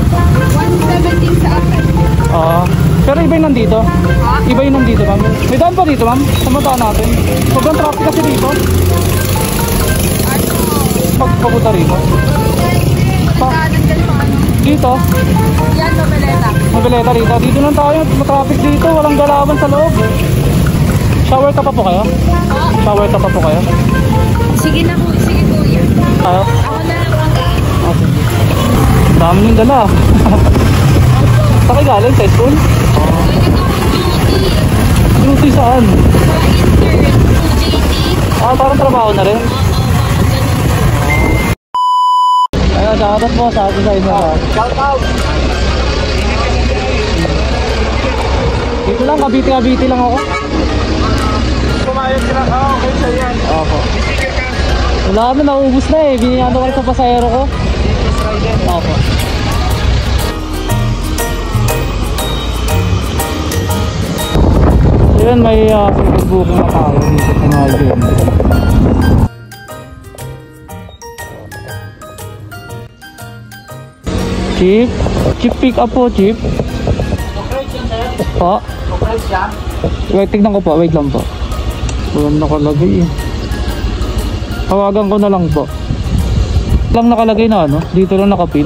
117 sa akin. Pero iba yung nandito. Iba yung nandito, ma'am. May daan pa dito, ma'am. Samataan natin. Sobrang traffic kasi dito. Pagpapunta rito. Dito. Yan, Noveleta. Noveleta rito. Dito lang tayo. Traffic dito. Walang galawan sa loob. Shower ka pa po kayo? Shower ka pa po kayo? Sige na po. Sige po yan. Ayaw? Ako na lang ang Okay. Dami yung dala. Saan galing? Sa school? Duty saan? Parang trabaho na rin. Ayun, shoutout po sa atin sa inyo. Shoutout! Dito lang, kabiti-kabiti lang ako. Kumayag ka na. Okay siya yan. Opo. Wala kami, naubos na eh. Biniyado ko sa pasahero ko. Opo. Ayan, may booking na tayo dito sa mga game. Chip? Chip pick up po, Chip. Po? Wait, tignan ko po. Wait lang po. Walang nakalagay eh. Tawagan ko na lang po. Lang nakalagay na ano? Dito lang nakapin.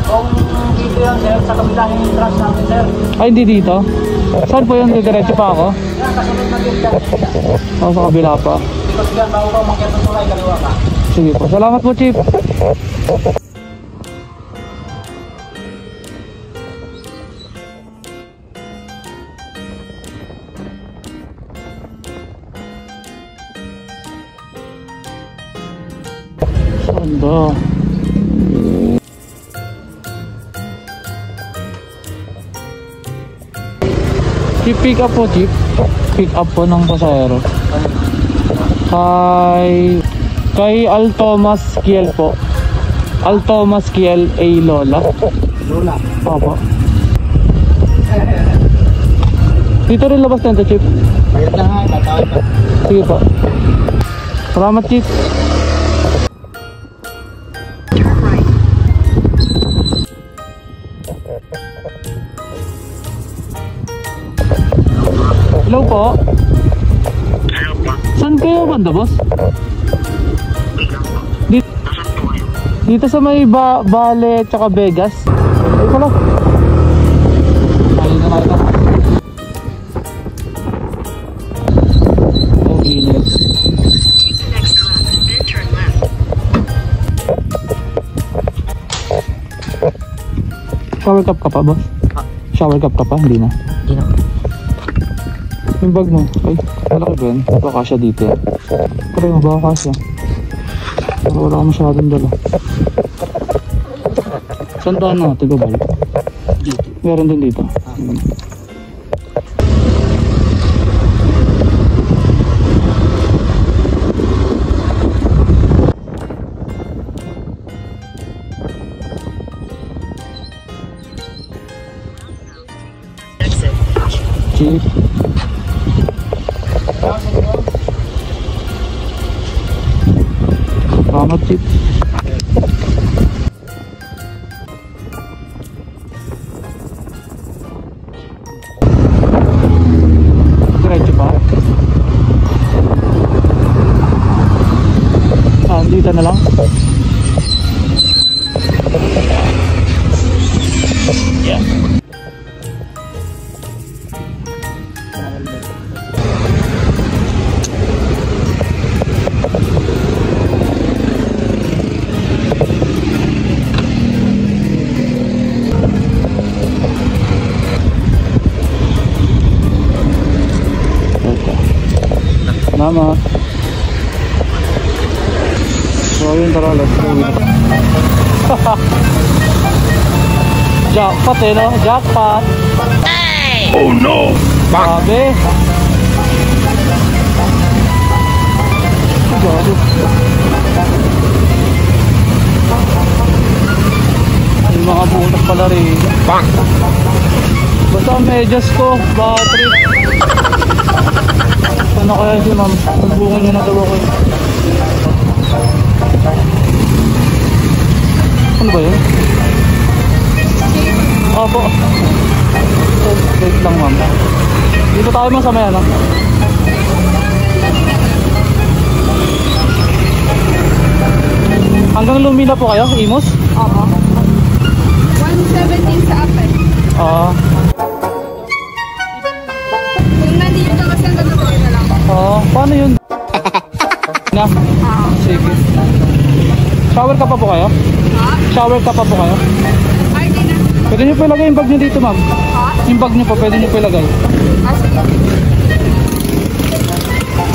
Kung dito yan sir, sa kabilang yung entrance namin sir. Ay, hindi dito? Saan po yun? Diretso pa ako? Yan, kasunod na din sir. Sa kabila pa. Because yan, bago ka umakyat ng tulay, kaliwa ka. Sige po. Salamat po, Chief. Sanda. Chief, pick up po, Chief. Pick up po ng pasahero. Kay Altomas Kiel po. Altomas Kiel A. Lola. Lola. Opo. Dito rin labas na ito, Chief. Bayad na nga, tatawag ka. Sige po. Salamat, Chief. Hello po. Saan kayo banda, boss? Dito sa may Bale tsaka Vegas. Ay pala. Ayun na tayo. Oh, init. Shower cup ka pa, boss? Shower cup ka pa? Hindi na. Hindi na. Yung bag mo, ay, malaki ba yan? Baka siya dito yan. Pero yung baka siya. Pero wala ka masyadong dala. Saan daan natin ba balik? Dito. Meron din dito. Chief. Salamat, Chief. Diretso pa. Dito na lang. Yeah. Salamat. So yun, tara, let's go. Jackpot eh, no? Jackpot. Hey! Oh no! Grabe. Grabe. Yung mga butas pala rin. Basta ang medyas ko, battery. Ano kaya si ma'am? Subukan nyo na daw ako. Ano ba yun? Opo. Wait lang ma'am. Dito tayo ma'am sa may ano. Hanggang Lumina po kayo, Imos? Oo. 117 sa ape. Oo. Kung nandito ka kasi natutuloy na lang. Oo. Paano yun? Na? Oo. Sige. Shower ka pa po kayo? Ha? Shower ka pa po kayo? Party na. Pwede nyo po ilagay yung bag nyo dito ma'am. Ha? Yung bag nyo po, pwede nyo po ilagay. Sige.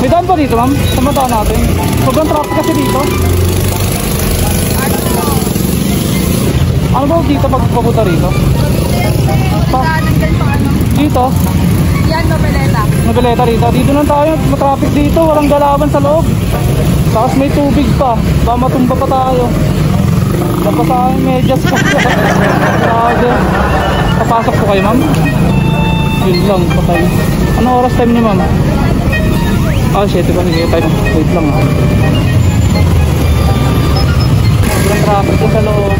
May daan pa dito ma'am? Samantaan natin. Sobrang traffic kasi dito. Ano ba dito pag papunta rito? Daanan din pa ano. Dito? Yan, Noveleta. Noveleta rito. Dito lang tayo. Matraffic dito. Walang galawan sa loob. Tapos may tubig pa. Baka matumba pa tayo. Dapat sa akin medyas ko. Grabe. Papasok po kayo ma'am? Yun lang. Patay. Anong oras time niyo ma'am? Ah, 7 pa. Sige tayo. Wait lang ha. Sobrang traffic ko sa loob.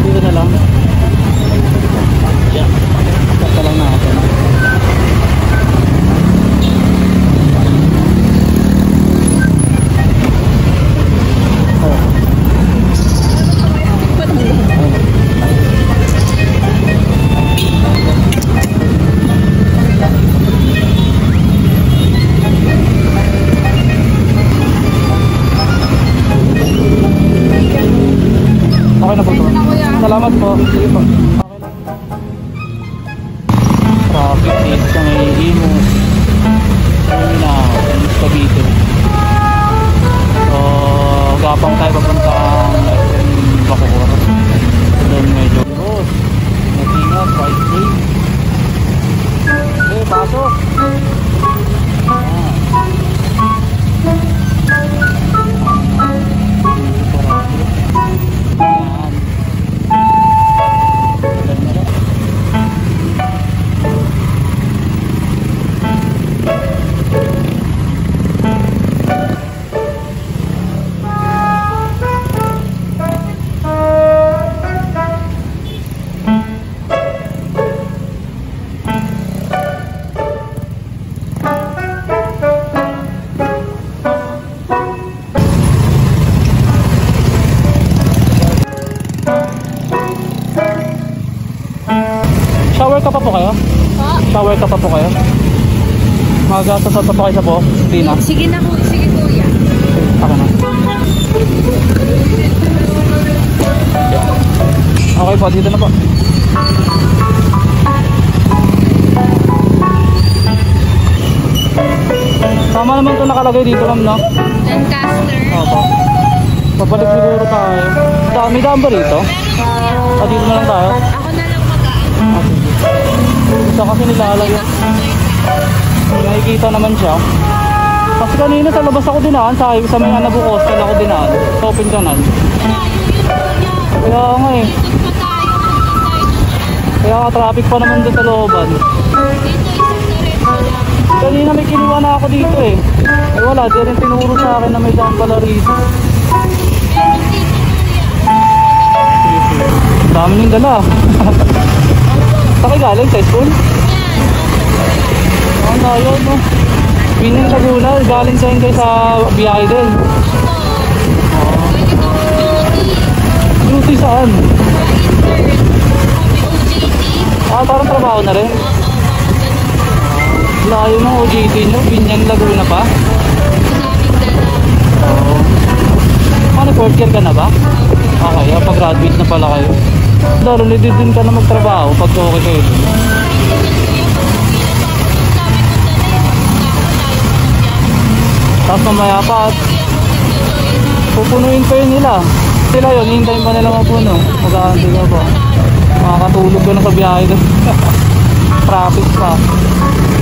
Dito na lang. Basta lang natin. Okay na po ito. Salamat po. Sige po. Okay lang. Traffic dito sa may Imos. Lumina. Cavite. So, gapang tayo papuntang SM Bacoor. Doon medyo boss. Natingas, 5K. Okay, pasok. Shower ka pa po kayo? Ha? Shower ka pa po kayo? Magagasasot pa po kayo sa po? Hindi na. Sige na po. Sige kuya. Ako na. Okay po, dito na po. Tama naman ito nakalagay dito ma'am, no? Lancaster. Opo. Papalik siguro tayo. May daan ba rito? Ah, dito na lang tayo? Ako na lang mag-aan. Ah, sige. Ito kasi nilalagay. Nakikita naman siya. Kasi kanina sa labas ako dinaan, sa may Anabu Coastal ako dinaan. Sa open canal. Kaya nga eh. Kaya nga traffic pa naman doon sa looban. Kanina may kinuha na ako dito eh. Eh wala, di rin tinuro sa akin na may daan pala rito. Dami niyong dala. Saan galing? Sa school? Ang layo no. Pining Laguna, galing sa inyo sa biyahe din. Duty saan? Ah, parang trabaho na rin. Layo ng OJT nyo, Binyang Laguna pa. Oo. Ano, 4th year ka na ba? Okay, pag-graduate na pala kayo. Lalo, hindi din ka na magtrabaho pag okay kayo. Tapos mamaya pa at pupunuin pa yun nila. Sila yun, hintayin pa nila mapuno. Mag-aantay ka pa. Makakatulog ka na sa biyahe doon. Traffic pa.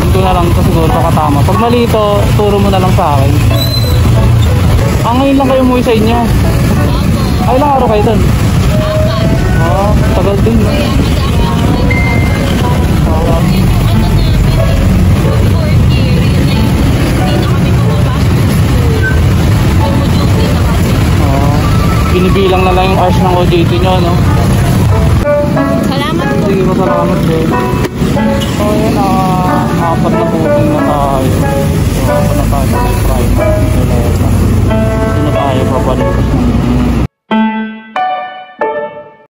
Ito na lang ito siguro pakatama. Pag mali ito, turo mo na lang sa akin. Ngayon lang kayo umuwi sa inyo. Ay, ilang araw kayo doon? Tagal din. binibilang na lang yung cash ng OJT nyo, no? Salamat po. Sige, masalamat, sir.